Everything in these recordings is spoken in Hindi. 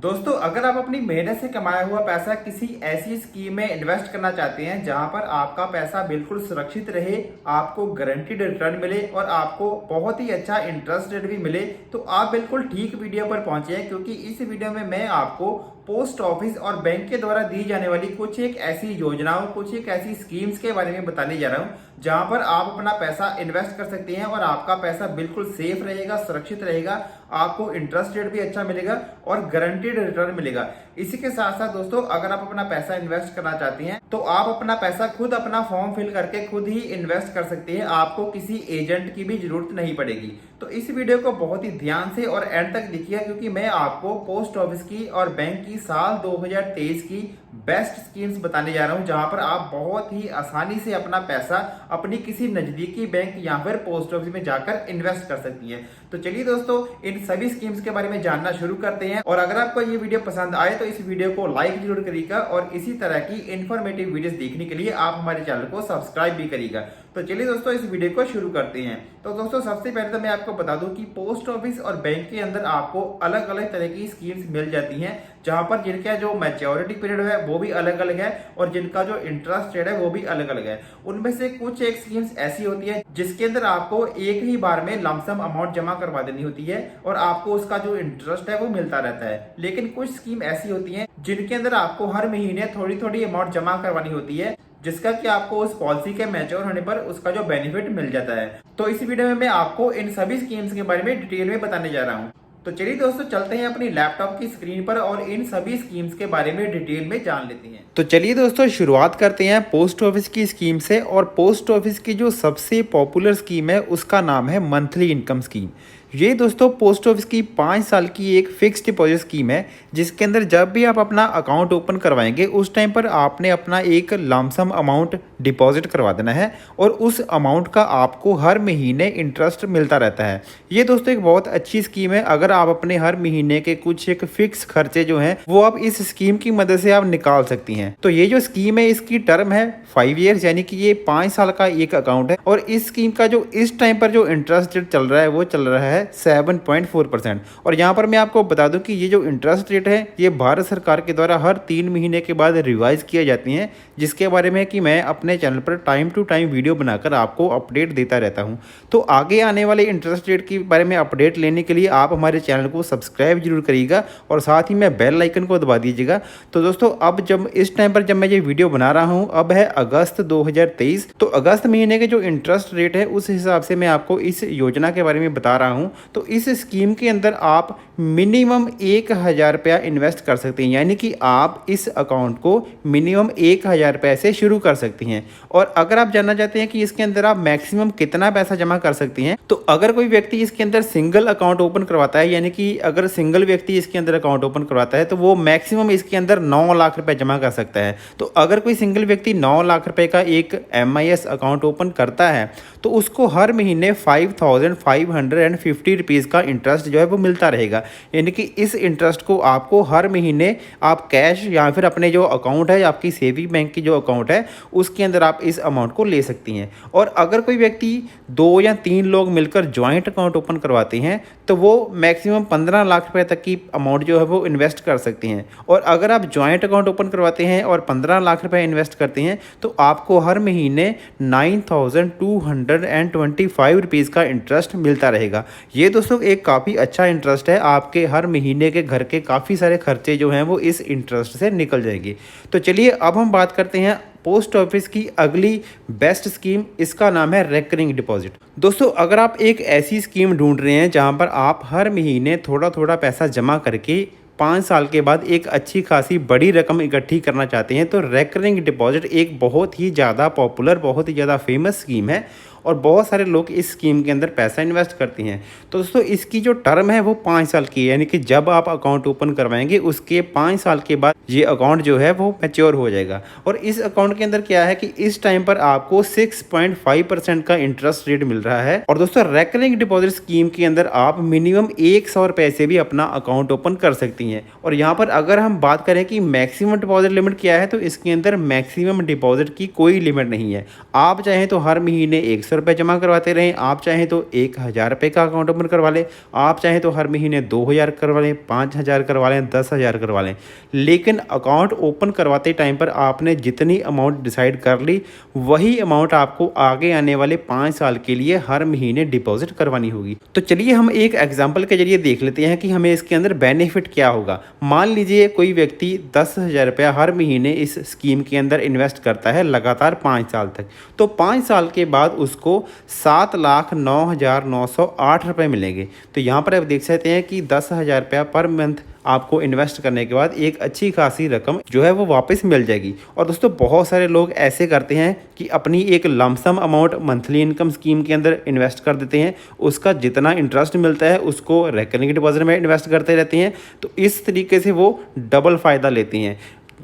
दोस्तों, अगर आप अपनी मेहनत से कमाया हुआ पैसा किसी ऐसी स्कीम में इन्वेस्ट करना चाहते हैं जहां पर आपका पैसा बिल्कुल सुरक्षित रहे, आपको गारंटीड रिटर्न मिले और आपको बहुत ही अच्छा इंटरेस्ट रेट भी मिले, तो आप बिल्कुल ठीक वीडियो पर पहुंचे हैं। क्योंकि इस वीडियो में मैं आपको पोस्ट ऑफिस और बैंक के द्वारा दी जाने वाली कुछ एक ऐसी योजनाओं, कुछ एक ऐसी स्कीम्स के बारे में बताने जा रहा हूं जहां पर आप अपना पैसा इन्वेस्ट कर सकते हैं और आपका पैसा बिल्कुल सेफ रहेगा, सुरक्षित रहेगा, आपको इंटरेस्ट रेट भी अच्छा मिलेगा और गारंटीड रिटर्न मिलेगा। इसी के साथ साथ दोस्तों, अगर आप अपना पैसा इन्वेस्ट करना चाहते हैं तो आप अपना पैसा खुद अपना फॉर्म फिल करके खुद ही इन्वेस्ट कर सकते हैं, आपको किसी एजेंट की भी जरूरत नहीं पड़ेगी। तो इस वीडियो को बहुत ही ध्यान से और एंड तक देखिए, क्योंकि मैं आपको पोस्ट ऑफिस की और बैंक की साल 2023 की बेस्ट स्कीम्स बताने जा रहा हूं जहां पर आप बहुत ही आसानी से अपना पैसा अपनी किसी नजदीकी बैंक या फिर पोस्ट ऑफिस में जाकर इन्वेस्ट कर सकती हैं। तो चलिए दोस्तों, इन सभी स्कीम्स के बारे में जानना शुरू करते हैं। और अगर आपको ये वीडियो पसंद आए तो इस वीडियो को लाइक जरूर करिएगा और इसी तरह की इंफॉर्मेटिव वीडियोस देखने के लिए आप हमारे चैनल को सब्सक्राइब भी करिएगा। तो चलिए दोस्तों, इस वीडियो को शुरू करते हैं। तो दोस्तों, सबसे पहले तो मैं आपको बता दूं कि पोस्ट ऑफिस और बैंक के अंदर आपको अलग अलग तरह की स्कीम्स मिल जाती हैं, जहां पर जिनका जो मैच्योरिटी पीरियड है वो भी अलग अलग है और जिनका जो इंटरेस्ट रेट है वो भी अलग अलग है। उनमें से कुछ एक स्कीम्स ऐसी होती है जिसके अंदर आपको एक ही बार में लमसम अमाउंट जमा करवा देनी होती है और आपको उसका जो इंटरेस्ट है वो मिलता रहता है। लेकिन कुछ स्कीम ऐसी होती है जिनके अंदर आपको हर महीने थोड़ी थोड़ी अमाउंट जमा करवानी होती है, जिसका कि आपको उस पॉलिसी के मैच्योर होने पर उसका जो बेनिफिट मिल जाता है। तो इस वीडियो में मैं आपको इन सभी स्कीम्स के बारे में डिटेल में बताने जा रहा हूं। तो चलिए दोस्तों, चलते हैं अपनी लैपटॉप की स्क्रीन पर और इन सभी स्कीम्स के बारे में डिटेल में जान लेते हैं। तो चलिए दोस्तों, शुरुआत करते हैं पोस्ट ऑफिस की स्कीम से। और पोस्ट ऑफिस की जो सबसे पॉपुलर स्कीम है उसका नाम है मंथली इनकम स्कीम। ये दोस्तों पोस्ट ऑफिस की 5 साल की एक फिक्स डिपॉजिट स्कीम है, जिसके अंदर जब भी आप अपना अकाउंट ओपन करवाएंगे उस टाइम पर आपने अपना एक लमसम अमाउंट डिपॉजिट करवा देना है और उस अमाउंट का आपको हर महीने इंटरेस्ट मिलता रहता है। ये दोस्तों एक बहुत अच्छी स्कीम है। अगर आप अपने हर महीने के कुछ एक फिक्स खर्चे जो हैं वो आप इस स्कीम की मदद से आप निकाल सकती हैं। तो ये जो स्कीम है इसकी टर्म है 5 ईयर्स, यानी कि ये 5 साल का एक अकाउंट है। और इस स्कीम का जो इस टाइम पर जो इंटरेस्ट रेट चल रहा है वो चल रहा है 7.4%। और यहाँ पर मैं आपको बता दूं कि ये जो इंटरेस्ट रेट है ये भारत सरकार के द्वारा हर 3 महीने के बाद रिवाइज किए जाती हैं, जिसके बारे में कि मैं अपने चैनल पर टाइम टू टाइम वीडियो बनाकर आपको अपडेट देता रहता हूं। तो आगे आने वाले इंटरेस्ट रेट के बारे में अपडेट लेने के लिए आप हमारे चैनल को सब्सक्राइब जरूर करिएगा और साथ ही में बेल आइकन को दबा दीजिएगा। तो दोस्तों, अब जब इस टाइम पर जब मैं ये वीडियो बना रहा हूँ, अब है अगस्त 2023, तो अगस्त महीने के जो इंटरेस्ट रेट है उस हिसाब से मैं आपको इस योजना के बारे में बता रहा हूँ। तो इस स्कीम के अंदर आप मिनिमम 1000 रुपया इन्वेस्ट कर सकते हैं, यानी कि आप इस अकाउंट को मिनिमम 1000 रुपये से शुरू कर सकती हैं। और अगर आप जानना चाहते हैं कि इसके अंदर आप मैक्सिमम कितना पैसा जमा कर सकती हैं, तो अगर कोई व्यक्ति इसके अंदर सिंगल अकाउंट ओपन करवाता है, यानी कि अगर सिंगल व्यक्ति इसके अंदर अकाउंट ओपन करवाता है तो वो मैक्सिमम इसके अंदर 9 लाख रुपए जमा कर सकता है। तो अगर कोई सिंगल व्यक्ति 9 लाख रुपए का एक MIS अकाउंट ओपन करता है तो उसको हर महीने 5550 रुपीज़ का इंटरेस्ट जो है वो मिलता रहेगा। यानी कि इस इंटरेस्ट को आपको हर महीने आप कैश या फिर अपने जो अकाउंट है, आपकी सेविंग बैंक की जो अकाउंट है उसके अंदर आप इस अमाउंट को ले सकती हैं। और अगर कोई व्यक्ति 2 या 3 लोग मिलकर ज्वाइंट अकाउंट ओपन करवाते हैं तो वो मैक्सिमम 15 लाख रुपए तक की अमाउंट जो है वो इन्वेस्ट कर सकती हैं। और अगर आप ज्वाइंट अकाउंट ओपन करवाते हैं और 15 लाख रुपए इन्वेस्ट करते हैं तो आपको हर महीने 9225 रुपीज़ का इंटरेस्ट मिलता रहेगा। ये दोस्तों एक काफ़ी अच्छा इंटरेस्ट है, आपके हर महीने के घर के काफ़ी सारे खर्चे जो हैं वो इस इंटरेस्ट से निकल जाएंगे। तो चलिए अब हम बात करते हैं पोस्ट ऑफिस की अगली बेस्ट स्कीम। इसका नाम है रेकरिंग डिपॉजिट। दोस्तों, अगर आप एक ऐसी स्कीम ढूंढ रहे हैं जहां पर आप हर महीने थोड़ा थोड़ा पैसा जमा करके 5 साल के बाद एक अच्छी खासी बड़ी रकम इकट्ठी करना चाहते हैं, तो रेकरिंग डिपॉजिट एक बहुत ही ज़्यादा पॉपुलर, बहुत ही ज़्यादा फेमस स्कीम है और बहुत सारे लोग इस स्कीम के अंदर पैसा इन्वेस्ट करते हैं। तो दोस्तों, इसकी जो टर्म है वो 5 साल की है, यानी कि जब आप अकाउंट ओपन करवाएंगे उसके 5 साल के बाद ये अकाउंट जो है वो मैच्योर हो जाएगा। और इस अकाउंट के अंदर क्या है कि इस टाइम पर आपको 6.5% का इंटरेस्ट रेट मिल रहा है। और दोस्तों, रेकरिंग डिपॉजिट स्कीम के अंदर आप मिनिमम 100 रुपये से भी अपना अकाउंट ओपन कर सकती हैं। और यहाँ पर अगर हम बात करें कि मैक्सिमम डिपॉजिट लिमिट क्या है, तो इसके अंदर मैक्सिमम डिपॉजिट की कोई लिमिट नहीं है। आप चाहें तो हर महीने 100 100 रुपये जमा करवाते रहें, आप चाहें तो 1000 रुपये का अकाउंट ओपन करवा लें, आप चाहें तो हर महीने 2000 करवा लें, 5000 करवा लें, 10,000 करवा लें। लेकिन अकाउंट ओपन करवाते टाइम पर आपने जितनी अमाउंट डिसाइड कर ली वही अमाउंट आपको आगे आने वाले 5 साल के लिए हर महीने डिपॉजिट करवानी होगी। तो चलिए हम एक एग्जांपल के जरिए देख लेते हैं कि हमें इसके अंदर बेनिफिट क्या होगा। मान लीजिए कोई व्यक्ति 10,000 रुपया हर महीने इस स्कीम के अंदर इन्वेस्ट करता है लगातार 5 साल तक, तो 5 साल के बाद उसको 7,09,908 रुपये मिलेंगे। तो यहाँ पर आप देख सकते हैं कि 10,000 रुपया पर मंथ आपको इन्वेस्ट करने के बाद एक अच्छी खासी रकम जो है वो वापस मिल जाएगी। और दोस्तों बहुत सारे लोग ऐसे करते हैं कि अपनी एक lump sum amount monthly income scheme के अंदर इन्वेस्ट कर देते हैं, उसका जितना इंटरेस्ट मिलता है उसको रिकरिंग डिपॉजिट में इन्वेस्ट करते रहते हैं। तो इस तरीके से वो डबल फ़ायदा लेते हैं,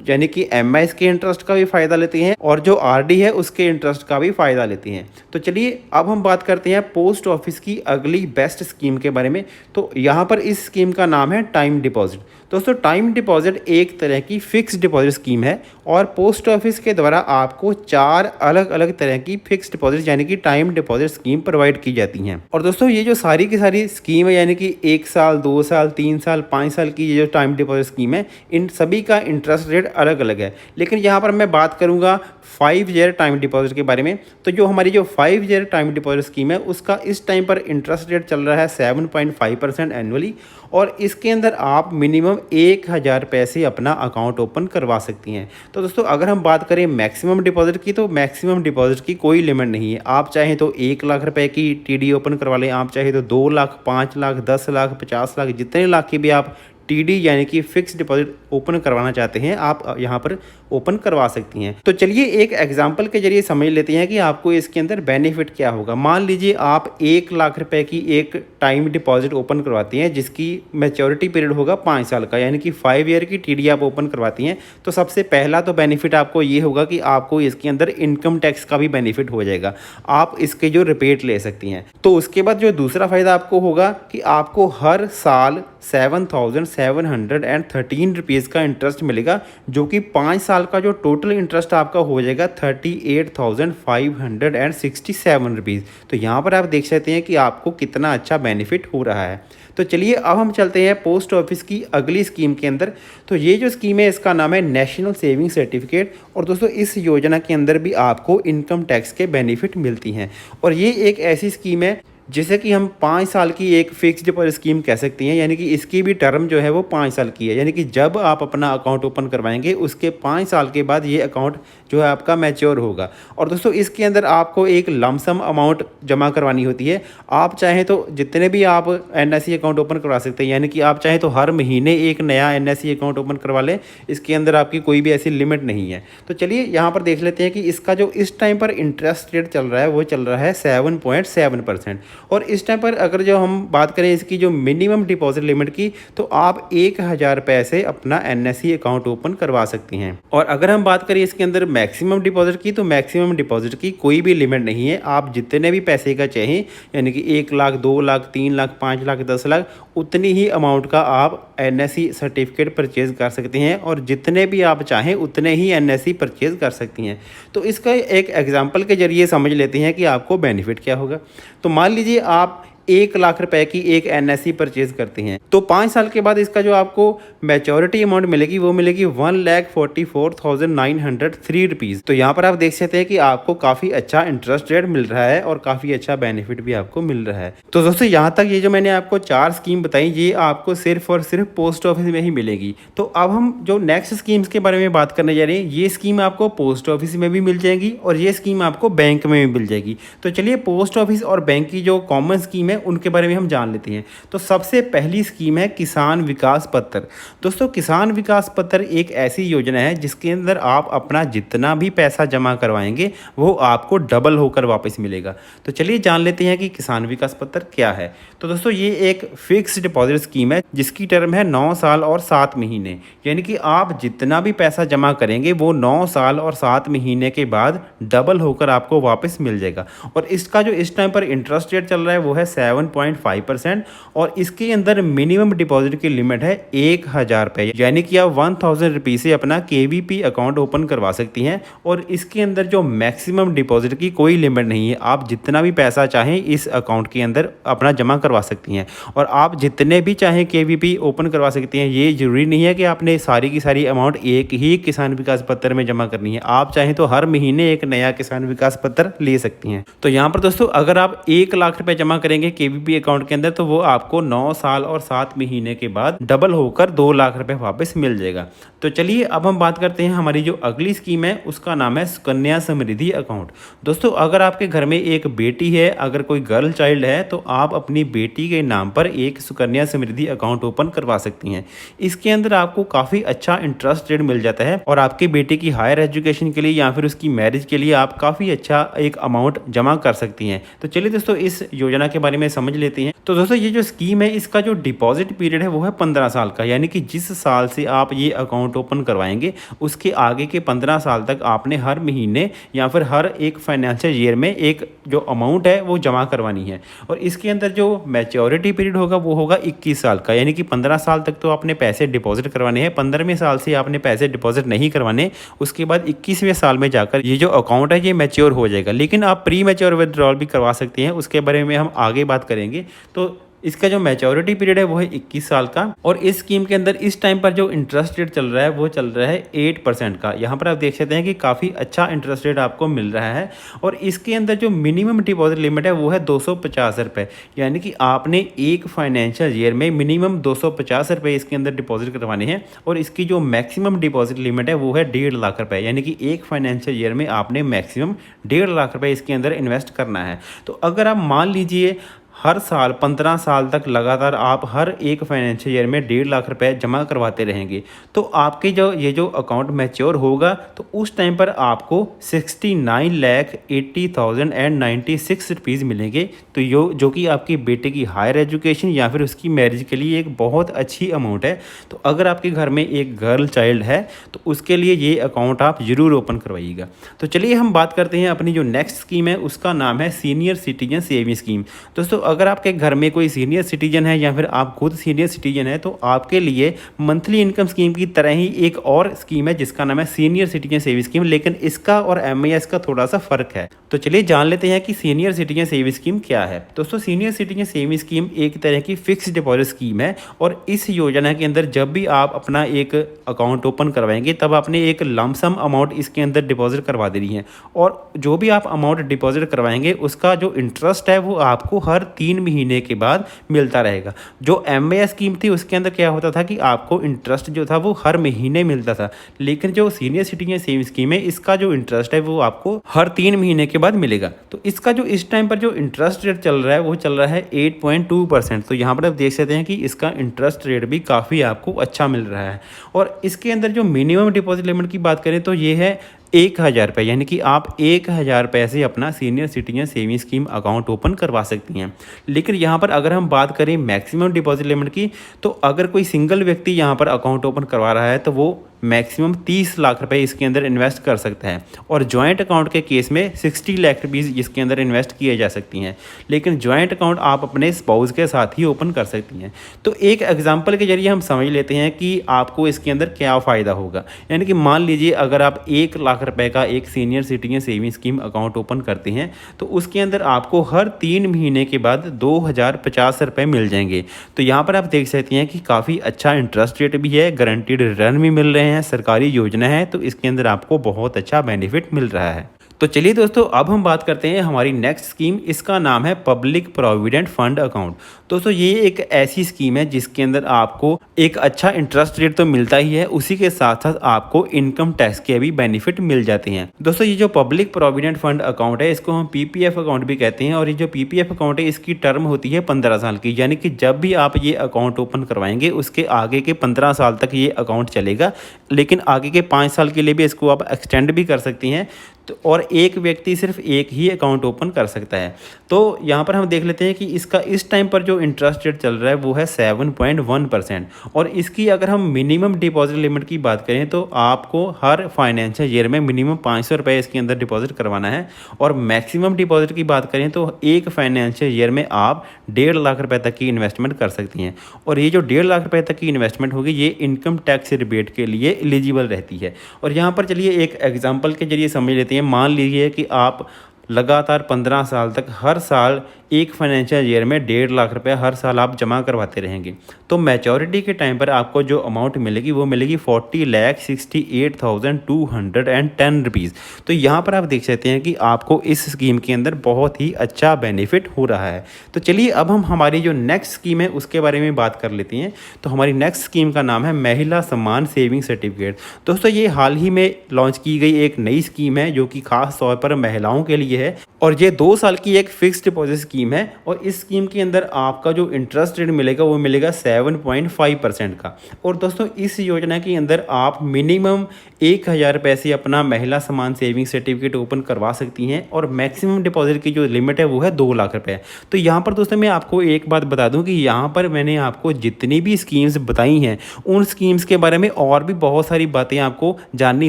यानी कि एमआईएस के इंटरेस्ट का भी फ़ायदा लेते हैं और जो आरडी है उसके इंटरेस्ट का भी फ़ायदा लेते हैं। तो चलिए अब हम बात करते हैं पोस्ट ऑफिस की अगली बेस्ट स्कीम के बारे में। तो यहाँ पर इस स्कीम का नाम है टाइम डिपॉजिट। दोस्तों टाइम डिपॉजिट एक तरह की फिक्स डिपॉजिट स्कीम है और पोस्ट ऑफिस के द्वारा आपको 4 अलग अलग तरह की फिक्स डिपॉजिट यानी कि टाइम डिपॉजिट स्कीम प्रोवाइड की जाती हैं। और दोस्तों ये जो सारी की सारी स्कीम है यानी कि 1 साल, 2 साल, 3 साल, 5 साल की ये जो टाइम डिपॉजिट स्कीम है, इन सभी का इंटरेस्ट रेट अलग अलग है। लेकिन यहाँ पर मैं बात करूँगा 5 ईयर टाइम डिपॉजिट के बारे में। तो जो हमारी जो 5 ईयर टाइम डिपॉजिट स्कीम है उसका इस टाइम पर इंटरेस्ट रेट चल रहा है 7.5% एनुअली और इसके अंदर आप मिनिमम 1000 पैसे अपना अकाउंट ओपन करवा सकती हैं। तो दोस्तों अगर हम बात करें मैक्सिमम डिपॉजिट की, तो मैक्सिमम डिपॉजिट की कोई लिमिट नहीं है। आप चाहें तो 1 लाख रुपए की टीडी ओपन करवा लें, आप चाहें तो 2 लाख, 5 लाख, 10 लाख, 50 लाख, जितने लाख की भी आप टीडी यानी कि फिक्स डिपॉजिट ओपन करवाना चाहते हैं आप यहाँ पर ओपन करवा सकती हैं। तो चलिए एक एग्जांपल के जरिए समझ लेते हैं कि आपको इसके अंदर बेनिफिट क्या होगा। मान लीजिए आप 1 लाख रुपए की एक टाइम डिपॉजिट ओपन करवाती हैं जिसकी मैच्योरिटी पीरियड होगा 5 साल का, यानी कि 5 ईयर की टीडी आप ओपन करवाती हैं। तो सबसे पहला तो बेनिफिट आपको ये होगा कि आपको इसके अंदर इनकम टैक्स का भी बेनिफिट हो जाएगा, आप इसके जो रिपेट ले सकती हैं। तो उसके बाद जो दूसरा फ़ायदा आपको होगा कि आपको हर साल 7,713 रुपीज़ का इंटरेस्ट मिलेगा, जो कि 5 साल का जो टोटल इंटरेस्ट आपका हो जाएगा 38,567 रुपीज़। तो यहाँ पर आप देख सकते हैं कि आपको कितना अच्छा बेनिफिट हो रहा है। तो चलिए अब हम चलते हैं पोस्ट ऑफिस की अगली स्कीम के अंदर। तो ये जो स्कीम है इसका नाम है नेशनल सेविंग सर्टिफिकेट। और दोस्तों इस योजना के अंदर भी आपको इनकम टैक्स के बेनिफिट मिलती हैं और ये एक ऐसी स्कीम है जिसे कि हम 5 साल की एक फिक्स डिपॉजिट स्कीम कह सकती हैं, यानी कि इसकी भी टर्म जो है वो 5 साल की है, यानी कि जब आप अपना अकाउंट ओपन करवाएंगे उसके 5 साल के बाद ये अकाउंट जो है आपका मैच्योर होगा। और दोस्तों इसके अंदर आपको एक लमसम अमाउंट जमा करवानी होती है। आप चाहें तो जितने भी आप एनएसई अकाउंट ओपन करवा सकते हैं, यानी कि आप चाहें तो हर महीने एक नया एनएसई अकाउंट ओपन करवा लें, इसके अंदर आपकी कोई भी ऐसी लिमिट नहीं है। तो चलिए यहाँ पर देख लेते हैं कि इसका जो इस टाइम पर इंटरेस्ट रेट चल रहा है वो चल रहा है 7.7%। और इस टाइम पर अगर जो हम बात करें इसकी जो मिनिमम डिपॉजिट लिमिट की, तो आप 1000 पैसे अपना एनएसई अकाउंट ओपन करवा सकती हैं। और अगर हम बात करें इसके अंदर मैक्सिमम डिपॉजिट की, तो मैक्सिमम डिपॉजिट की कोई भी लिमिट नहीं है, आप जितने भी पैसे का चाहें, यानी कि 1 लाख, 2 लाख, 3 लाख, 5 लाख, 10 लाख, उतनी ही अमाउंट का आप एनएसई सर्टिफिकेट परचेज कर सकते हैं और जितने भी आप चाहें उतने ही एनएसई परचेज कर सकती हैं। तो इसका एक एग्जांपल के जरिए समझ लेते हैं कि आपको बेनिफिट क्या होगा। तो मान लीजिए आप 1 लाख रुपए की एक एनएसई परचेज करते हैं, तो 5 साल के बाद इसका जो आपको मैच्योरिटी अमाउंट मिलेगी वो मिलेगी 1,44,903 रुपीज़। तो यहाँ पर आप देख सकते हैं कि आपको काफ़ी अच्छा इंटरेस्ट रेट मिल रहा है और काफ़ी अच्छा बेनिफिट भी आपको मिल रहा है। तो दोस्तों यहाँ तक ये जो मैंने आपको 4 स्कीम बताई ये आपको सिर्फ और सिर्फ पोस्ट ऑफिस में ही मिलेगी। तो अब हम जो नेक्स्ट स्कीम्स के बारे में बात करने जा रहे हैं, ये स्कीम आपको पोस्ट ऑफिस में भी मिल जाएगी और ये स्कीम आपको बैंक में भी मिल जाएगी। तो चलिए पोस्ट ऑफिस और बैंक की जो कॉमन स्कीम है उनके बारे में हम जान लेते हैं। तो सबसे पहली स्कीम है किसान विकास पत्र। दोस्तों किसान विकास पत्र एक ऐसी योजना है जिसके अंदर आप अपना जितना भी पैसा जमा करवाएंगे वो आपको डबल होकर वापस मिलेगा। तो चलिए जान लेते हैं कि किसान विकास पत्र क्या है। तो दोस्तों ये एक फिक्स डिपॉजिट स्कीम है जिसकी टर्म है 9 साल और 7 महीने, यानी कि आप जितना भी पैसा जमा करेंगे वो 9 साल और 7 महीने के बाद डबल होकर आपको वापस मिल जाएगा। और इसका जो इस टाइम पर इंटरेस्ट रेट चल रहा है वो है 7.5% और इसके अंदर मिनिमम डिपॉजिट की लिमिट है 1000 रुपये, यानी कि आप 1000 रुपये से अपना KVP अकाउंट ओपन करवा सकती हैं। और इसके अंदर जो मैक्सिमम डिपॉजिट की कोई लिमिट नहीं है, आप जितना भी पैसा चाहें इस अकाउंट के अंदर अपना जमा करवा सकती हैं और आप जितने भी चाहें KVP ओपन करवा सकती हैं। ये ज़रूरी नहीं है कि आपने सारी की सारी अमाउंट एक ही किसान विकास पत्र में जमा करनी है, आप चाहें तो हर महीने एक नया किसान विकास पत्र ले सकती हैं। तो यहाँ पर दोस्तों अगर आप 1 लाख रुपए जमा करेंगे KVP अकाउंट के अंदर तो वो आपको 9 साल और 7 महीने के बाद डबल होकर 2 लाख रुपए वापस मिल जाएगा। तो चलिए अब हम बात करते हैं हमारी जो अगली स्कीम है उसका नाम है सुकन्या समृद्धि अकाउंट। दोस्तों अगर आपके घर में एक बेटी है, अगर कोई गर्ल चाइल्ड है, तो आप अपनी बेटी के नाम पर एक सुकन्या समृद्धि अकाउंट ओपन करवा सकती हैं। इसके अंदर आपको काफ़ी अच्छा इंटरेस्ट रेट मिल जाता है और आपके बेटे की हायर एजुकेशन के लिए या फिर उसकी मैरिज के लिए आप काफ़ी अच्छा एक अमाउंट जमा कर सकती हैं। तो चलिए दोस्तों इस योजना के बारे में समझ लेते हैं। तो दोस्तों ये जो स्कीम है इसका जो डिपॉजिट पीरियड है वो है 15 साल का, यानी कि जिस साल से आप ये अकाउंट ओपन करवाएंगे उसके आगे के 15 साल तक आपने हर महीने या फिर हर एक फाइनेंशियल ईयर में एक जो अमाउंट है वो जमा करवानी है। और इसके अंदर जो मैच्योरिटी पीरियड होगा वो होगा 21 साल का, यानी कि 15 साल तक तो आपने पैसे डिपॉजिट करवाने हैं, 15वें साल से आपने पैसे डिपॉजिट नहीं करवाने, उसके बाद 21वें साल में जाकर ये जो अकाउंट है ये मैच्योर हो जाएगा। लेकिन आप प्री मैच्योर विड्रॉल भी करवा सकते हैं, उसके बारे में हम आगे बात करेंगे। तो इसका जो मैच्योरिटी पीरियड है वो है 21 साल का और इस स्कीम के अंदर इस टाइम पर जो इंटरेस्ट रेट चल रहा है वो चल रहा है 8% का। यहाँ पर आप देख सकते हैं कि काफ़ी अच्छा इंटरेस्ट रेट आपको मिल रहा है। और इसके अंदर जो मिनिमम डिपॉजिट लिमिट है वो है 250 रुपये, यानी कि आपने एक फाइनेंशियल ईयर में मिनिमम 250 रुपये इसके अंदर डिपॉजिट करवाने हैं। और इसकी जो मैक्सिमम डिपॉजिट लिमिट है वो है 1.5 लाख रुपये, यानी कि एक फाइनेंशियल ईयर में आपने मैक्सिमम 1.5 लाख रुपये इसके अंदर इन्वेस्ट करना है। तो अगर आप मान लीजिए हर साल 15 साल तक लगातार आप हर एक फाइनेंशियल ईयर में 1.5 लाख रुपए जमा करवाते रहेंगे तो आपके जो अकाउंट मैच्योर होगा तो उस टाइम पर आपको 69,80,096 रुपीज़ मिलेंगे। तो जो कि आपकी बेटे की हायर एजुकेशन या फिर उसकी मैरिज के लिए एक बहुत अच्छी अमाउंट है। तो अगर आपके घर में एक गर्ल चाइल्ड है तो उसके लिए ये अकाउंट आप ज़रूर ओपन करवाइएगा। तो चलिए हम बात करते हैं अपनी जो नेक्स्ट स्कीम है उसका नाम है सीनियर सिटीजन सेविंग स्कीम। दोस्तों अगर आपके घर में कोई सीनियर सिटीजन है या फिर आप खुद सीनियर सिटीजन है तो आपके लिए मंथली इनकम स्कीम की तरह ही एक और स्कीम है जिसका नाम है सीनियर सिटीजन सेविंग स्कीम, लेकिन इसका और MIS का थोड़ा सा फर्क है। तो चलिए जान लेते हैं कि सीनियर सिटीजन सेविंग स्कीम क्या है। दोस्तों सीनियर सिटीजन सेविंग स्कीम एक तरह की फिक्स डिपॉजिट स्कीम है और इस योजना के अंदर जब भी आप अपना एक अकाउंट ओपन करवाएंगे तब आपने एक लमसम अमाउंट इसके अंदर डिपॉजिट करवा देनी है और जो भी आप अमाउंट डिपॉजिट करवाएंगे उसका जो इंटरेस्ट है वो आपको हर 3 महीने के बाद मिलता रहेगा। जो MIS स्कीम थी उसके अंदर क्या होता था कि आपको इंटरेस्ट जो था वो हर महीने मिलता था, लेकिन जो सीनियर सिटीजन सेविंग स्कीम है इसका जो इंटरेस्ट है वो आपको हर 3 महीने के बाद मिलेगा। तो इसका जो इस टाइम पर जो इंटरेस्ट रेट चल रहा है वो चल रहा है 8.2%। तो यहाँ पर आप देख सकते हैं कि इसका इंटरेस्ट रेट भी काफ़ी आपको अच्छा मिल रहा है। और इसके अंदर जो मिनिमम डिपॉजिट लिमिट की बात करें तो ये है 1000 रुपये, यानी कि आप 1000 रुपये से अपना senior citizen saving scheme account open करवा सकती हैं। लेकिन यहाँ पर अगर हम बात करें मैक्सिमम डिपॉजिट लिमिट की तो अगर कोई सिंगल व्यक्ति यहाँ पर अकाउंट ओपन करवा रहा है तो वो मैक्सिमम 30 लाख रुपए इसके अंदर इन्वेस्ट कर सकता है और जॉइंट अकाउंट के केस में 60 लाख रुपीज़ इसके अंदर इन्वेस्ट किए जा सकती हैं। लेकिन जॉइंट अकाउंट आप अपने स्पाउस के साथ ही ओपन कर सकती हैं। तो एक एग्जांपल के जरिए हम समझ लेते हैं कि आपको इसके अंदर क्या फ़ायदा होगा। यानी कि मान लीजिए अगर आप 1 लाख रुपए का एक senior citizen saving scheme account open करते हैं तो उसके अंदर आपको हर 3 महीने के बाद 2050 रुपये मिल जाएंगे। तो यहाँ पर आप देख सकते हैं कि काफ़ी अच्छा इंटरेस्ट रेट भी है, गारंटीड रिटर्न भी मिल रहे हैं, सरकारी योजना है, तो इसके अंदर आपको बहुत अच्छा बेनिफिट मिल रहा है। तो चलिए दोस्तों अब हम बात करते हैं हमारी नेक्स्ट स्कीम, इसका नाम है पब्लिक प्रोविडेंट फंड अकाउंट। दोस्तों ये एक ऐसी स्कीम है जिसके अंदर आपको एक अच्छा इंटरेस्ट रेट तो मिलता ही है, उसी के साथ साथ आपको इनकम टैक्स के भी बेनिफिट मिल जाते हैं। दोस्तों ये जो पब्लिक प्रोविडेंट फंड अकाउंट है इसको हम PPF अकाउंट भी कहते हैं और ये जो PPF अकाउंट है इसकी टर्म होती है 15 साल की, यानी कि जब भी आप ये अकाउंट ओपन करवाएंगे उसके आगे के 15 साल तक ये अकाउंट चलेगा, लेकिन आगे के 5 साल के लिए भी इसको आप एक्सटेंड भी कर सकती हैं। तो और एक व्यक्ति सिर्फ एक ही अकाउंट ओपन कर सकता है। तो यहाँ पर हम देख लेते हैं कि इसका इस टाइम पर जो इंटरेस्ट रेट चल रहा है वो है 7.1%। और इसकी अगर हम मिनिमम डिपॉजिट लिमिट की बात करें तो आपको हर फाइनेंशियल ईयर में मिनिमम 500 रुपये इसके अंदर डिपॉजिट करवाना है। और मैक्सिमम डिपॉजिट की बात करें तो एक फाइनेंशियल ईयर में आप 1.5 लाख रुपए तक की इन्वेस्टमेंट कर सकती हैं। और ये जो 1.5 लाख रुपए तक की इन्वेस्टमेंट होगी ये इनकम टैक्स रिबेट के लिए एलिजिबल रहती है। और यहाँ पर चलिए एक एग्जांपल के जरिए समझ लेते हैं। मान लीजिए कि आप लगातार 15 साल तक हर साल एक फाइनेंशियल ईयर में 1.5 लाख रुपए हर साल आप जमा करवाते रहेंगे, तो मैच्योरिटी के टाइम पर आपको जो अमाउंट मिलेगी वो मिलेगी 40,68,210 रुपीज़। तो यहाँ पर आप देख सकते हैं कि आपको इस स्कीम के अंदर बहुत ही अच्छा बेनिफिट हो रहा है। तो चलिए अब हम हमारी जो नेक्स्ट स्कीम है उसके बारे में बात कर लेते हैं। तो हमारी नेक्स्ट स्कीम का नाम है महिला सम्मान सेविंग सर्टिफिकेट। दोस्तों ये हाल ही में लॉन्च की गई एक नई स्कीम है जो कि खास तौर पर महिलाओं के लिए है और ये 2 साल की एक फिक्स्ड डिपॉजिट स्कीम है। और इस स्कीम के अंदर आपका जो इंटरेस्ट रेट मिलेगा वो मिलेगा 7.5% का। और दोस्तों इस योजना के अंदर आप मिनिमम 1,000 रुपये से अपना महिला सम्मान सेविंग सर्टिफिकेट ओपन करवा सकती हैं और मैक्सिमम डिपॉजिट की जो लिमिट है वो है 2 लाख रुपये। तो यहाँ पर दोस्तों मैं आपको एक बात बता दूँ कि यहाँ पर मैंने आपको जितनी भी स्कीम्स बताई हैं उन स्कीम्स के बारे में और भी बहुत सारी बातें आपको जाननी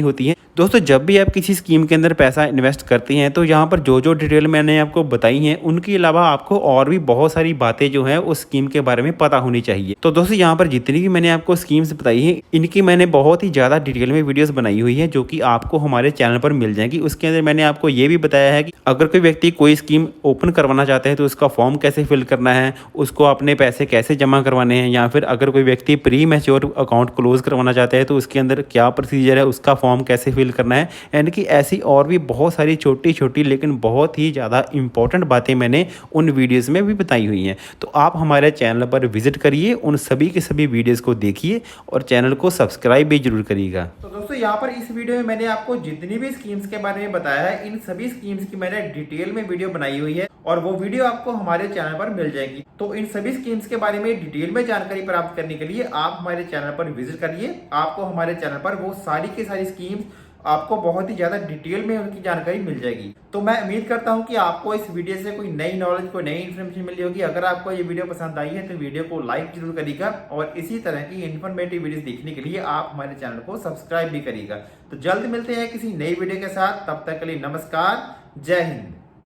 होती हैं। दोस्तों जब भी आप किसी स्कीम के अंदर पैसा इन्वेस्ट करते हैं तो यहाँ पर जो जो डिटेल मैंने आपको बताई हैं उनके अलावा आपको और भी बहुत सारी बातें जो हैं उस स्कीम के बारे में पता होनी चाहिए। तो दोस्तों यहाँ पर जितनी भी मैंने आपको स्कीम्स बताई हैं इनकी मैंने बहुत ही ज़्यादा डिटेल में वीडियोस बनाई हुई है जो कि आपको हमारे चैनल पर मिल जाएगी। उसके अंदर मैंने आपको ये भी बताया है कि अगर कोई व्यक्ति कोई स्कीम ओपन करवाना चाहता है तो उसका फॉर्म कैसे फिल करना है, उसको अपने पैसे कैसे जमा करवाने हैं, या फिर अगर कोई व्यक्ति प्री मैच्योर अकाउंट क्लोज करवाना चाहता है तो उसके अंदर क्या प्रोसीजर है, उसका फॉर्म कैसे फिल करना है। यानी कि ऐसी और भी बहुत सारी छोटी छोटी लेकिन बहुत ही ज़्यादा इंपॉर्टेंट बातें मैंने उन वीडियोस में भी बताई हुई हैं। तो आप हमारे चैनल पर विजिट करिए, उन सभी के सभी वीडियोस को देखिए और चैनल को सब्सक्राइब भी जरूर करिएगा। तो दोस्तों यहाँ पर इस वीडियो में मैंने आपको जितनी भी स्कीम्स के बारे में बताया है इन सभी स्कीम्स की मैंने डिटेल में वीडियो बनाई हुई है और वो वीडियो आपको हमारे चैनल पर मिल जाएगी। तो इन सभी स्कीम्स के बारे में डिटेल में जानकारी प्राप्त करने के लिए आप हमारे चैनल पर विजिट करिए। आपको हमारे चैनल पर वो सारी की सारी स्कीम्स आपको बहुत ही ज्यादा डिटेल में उनकी जानकारी मिल जाएगी। तो मैं उम्मीद करता हूं कि आपको इस वीडियो से कोई नई नॉलेज, कोई नई इन्फॉर्मेशन मिली होगी। अगर आपको ये वीडियो पसंद आई है तो वीडियो को लाइक जरूर करिएगा और इसी तरह की इन्फॉर्मेटिव वीडियोस देखने के लिए आप हमारे चैनल को सब्सक्राइब भी करिएगा। तो जल्द मिलते हैं किसी नई वीडियो के साथ, तब तक के लिए नमस्कार, जय हिंद।